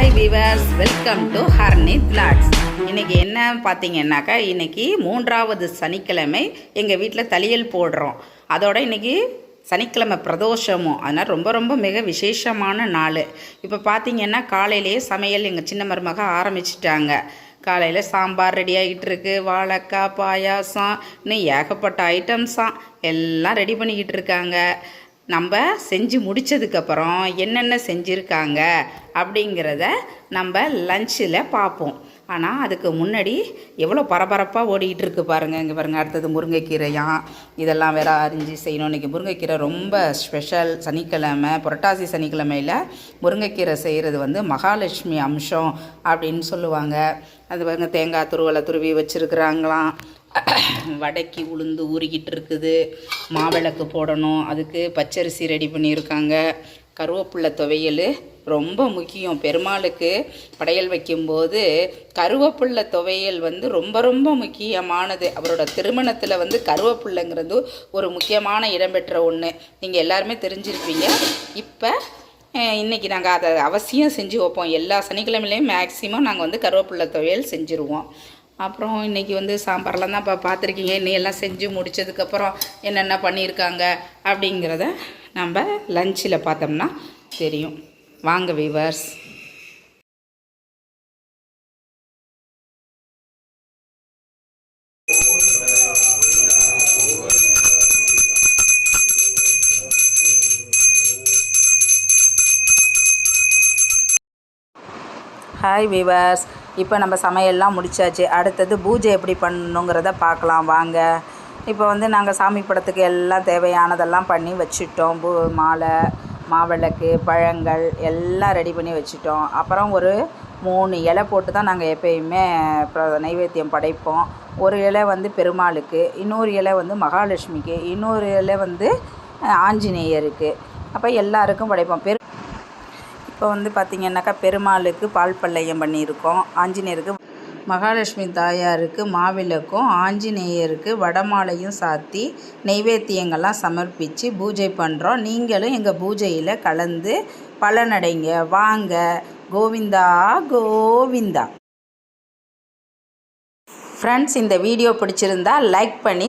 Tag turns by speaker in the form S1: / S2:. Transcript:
S1: Hi viewers, welcome to Harnith vlogs. இன்றைக்கி என்ன பார்த்தீங்கன்னாக்கா, இன்றைக்கி 3வது சனிக்கிழமை எங்கள் வீட்டில் தளியல் போடுறோம். அதோட இன்றைக்கி சனிக்கிழமை பிரதோஷமும், அதனால் ரொம்ப ரொம்ப மிக விசேஷமான நாள். இப்போ பார்த்தீங்கன்னா காலையிலேயே சமையல் எங்கள் சின்ன மருமக ஆரம்பிச்சிட்டாங்க. காலையில் சாம்பார் ரெடி ஆகிட்டு இருக்கு, வாழைக்காய் பாயாசம், இன்னும் ஏகப்பட்ட ஐட்டம்ஸாம் எல்லாம் ரெடி பண்ணிக்கிட்டு இருக்காங்க. நம்ம செஞ்சு முடித்ததுக்கப்புறம் என்னென்ன செஞ்சுருக்காங்க அப்படிங்கிறத நம்ம லஞ்சில் பார்ப்போம். ஆனால் அதுக்கு முன்னாடி எவ்வளோ பரபரப்பாக ஓடிக்கிட்டு இருக்கு பாருங்கள். இங்கே பாருங்கள், அடுத்தது முருங்கைக்கீரையாம், இதெல்லாம் வேறு அரிஞ்சு செய்யணும். இன்றைக்கி முருங்கைக்கீரை ரொம்ப ஸ்பெஷல். சனிக்கிழமை, புரட்டாசி சனிக்கிழமையில் முருங்கைக்கீரை செய்கிறது மகாலட்சுமி அம்சம் அப்படின்னு சொல்லுவாங்க. அது பாருங்கள், தேங்காய் துருவி வச்சுருக்குறாங்களாம். வடக்கி உளுந்து ஊறிக்கிட்டு இருக்குது. மாவிளக்கு போடணும், அதுக்கு பச்சரிசி ரெடி பண்ணியிருக்காங்க. கருவேப்பிலை துவையல் ரொம்ப முக்கியம். பெருமாளுக்கு படையல் வைக்கும்போது கருவேப்பிலை துவையல் ரொம்ப ரொம்ப முக்கியமானது. அவரோட திருமணத்தில் கருவேப்பிள்ளைங்கிறது ஒரு முக்கியமான இடம்பெற்ற ஒன்று. நீங்கள் எல்லாருமே தெரிஞ்சிருப்பீங்க. இப்போ இன்றைக்கி நாங்கள் அதை அவசியம் செஞ்சு வைப்போம். எல்லா சனிக்கிழமையிலையும் மேக்ஸிமம் நாங்கள் கருவேப்பிலை துவையல் செஞ்சுருவோம். அப்புறம் இன்றைக்கி சாம்பார்லாம் தான் இப்போ பார்த்துருக்கீங்க. இன்னும் எல்லாம் செஞ்சு முடித்ததுக்கப்புறம் என்னென்ன பண்ணியிருக்காங்க அப்படிங்கிறத நம்ம லஞ்சில் பார்த்தோம்னா தெரியும். வாங்க வீவர்ஸ். ஹாய் வீவர்ஸ், இப்போ நம்ம சமையல்லாம் முடித்தாச்சு. அடுத்தது பூஜை எப்படி பண்ணணுங்கிறத பார்க்கலாம் வாங்க. இப்போ நாங்கள் சாமி படத்துக்கு எல்லாம் தேவையானதெல்லாம் பண்ணி வச்சுட்டோம். மாலை, மாவிளக்கு, பழங்கள் எல்லாம் ரெடி பண்ணி வச்சுட்டோம். அப்புறம் ஒரு 3 இலை போட்டு தான் நாங்கள் எப்பயுமே நைவேத்தியம் படைப்போம். ஒரு இலை பெருமாளுக்கு, இன்னொரு இலை மகாலட்சுமிக்கு, இன்னொரு இலை ஆஞ்சநேயருக்கு. அப்போ எல்லாருக்கும் படைப்போம். இப்போ பார்த்திங்கன்னாக்கா பெருமாளுக்கு பால் பல்லையம் பண்ணியிருக்கோம். ஆஞ்சநேயருக்கு, மகாலட்சுமி தாயாருக்கு மாவிளக்கும், ஆஞ்சநேயருக்கு வடமாலையும் சாத்தி நெய்வேத்தியங்கள்லாம் சமர்ப்பித்து பூஜை பண்ணுறோம். நீங்களும் எங்கள் பூஜையில் கலந்து பலனடைங்க வாங்க. கோவிந்தா கோவிந்தா. ஃப்ரெண்ட்ஸ், இந்த வீடியோ பிடிச்சிருந்தா லைக் பண்ணி